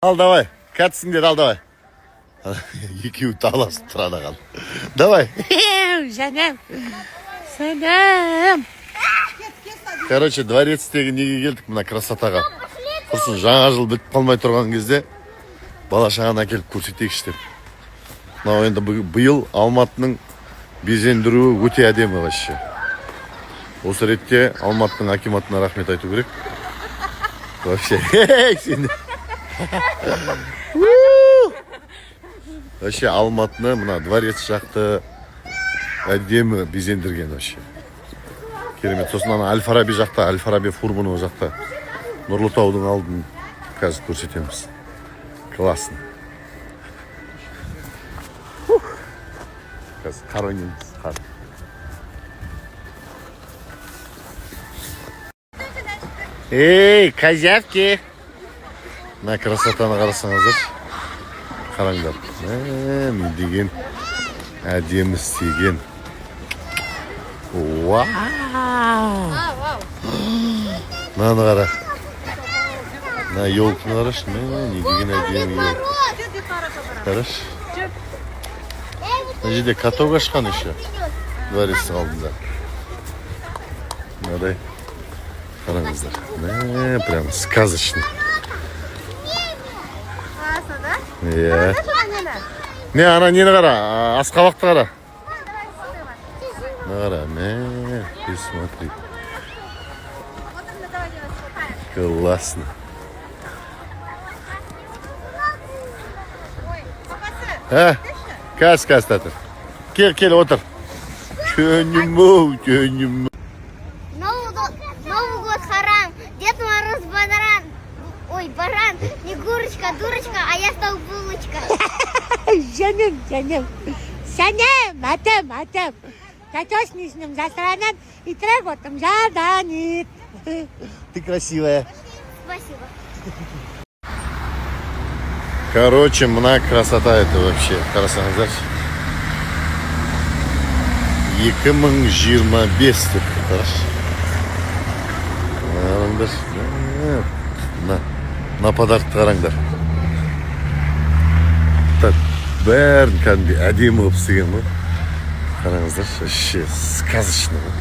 Al давай. Kaçsın dedi al давай. Екеуі таласып тұрады қал. Давай. Жаным. Санам. Короче, дворецтегі неге келдік мына красотаға. Құрсын жаңа жыл бітіп қалмай тұрған кезде бала шағаны әкеліп көрсетейікші деп. Мынау енді биыл Алматының безендіруі өте әдемі вообще. Осы ретте Алматының акиматына рахмет айту керек. Вообще. Вообще Алматыны мына дворец жақты әдемі безендірген вообще. Керемет. Сосын ана Әл-Фараби жақта, Әл-Фараби фурманы жақта. Нұрлытаудың алдын қазір көрсетеміз. Классно. Қазір қар ойнаймыз. Қар. Эй, козявки! Мына красотаны қарасаңыздар. Қараңдар. Не деген әдемі істеген. Вау! Мынаны қара. Мына елкіні қарашы. Не деген әдемі елк. Қарашы. Мына жерде каток ашқан еще. Дворецтің алдында. Мынадай. Қараңыздар. Прям сказочный. Иә. Не, ана нені қара, асқабақты қара. Қара, ты смотри. Классно. Кәс, тәтір. Кел, отыр. Көнім. Новый год харам, Дед Мороз банан. Ой, баран, Снегурочка, дурочка, а я стал булочка. Жаным. Санам, атам. Татошничным засранам и траготом жаданит. Ты красивая. Спасибо. Короче, мына красота это вообще. Қарасаңыздар. 2025 деп қарашы. Қараңдар. На подаркты қараңдар. Бәрін кәдімгі әдемі қылып істеген ғой. Қараңыздар, вообще сказочный ғой.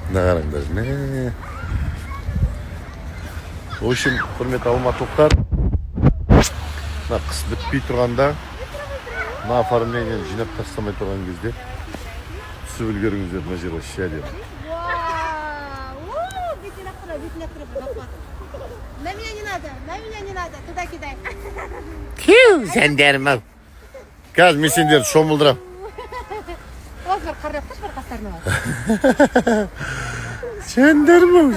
Мына қараңдар. В общем, құрметті алматылықтар, мына қыс бітпей тұрғанда, мына оформлениені жинап тастамай тұрған кезде түсіп үлгеріңіздер, мына жер вообще әдемі. На меня не надо, туда кидай. Кеу, сендерім ау. Қазір мен сендерді шомылдырам. Озбір қарап, қашбір қастарына. Сендерім ау.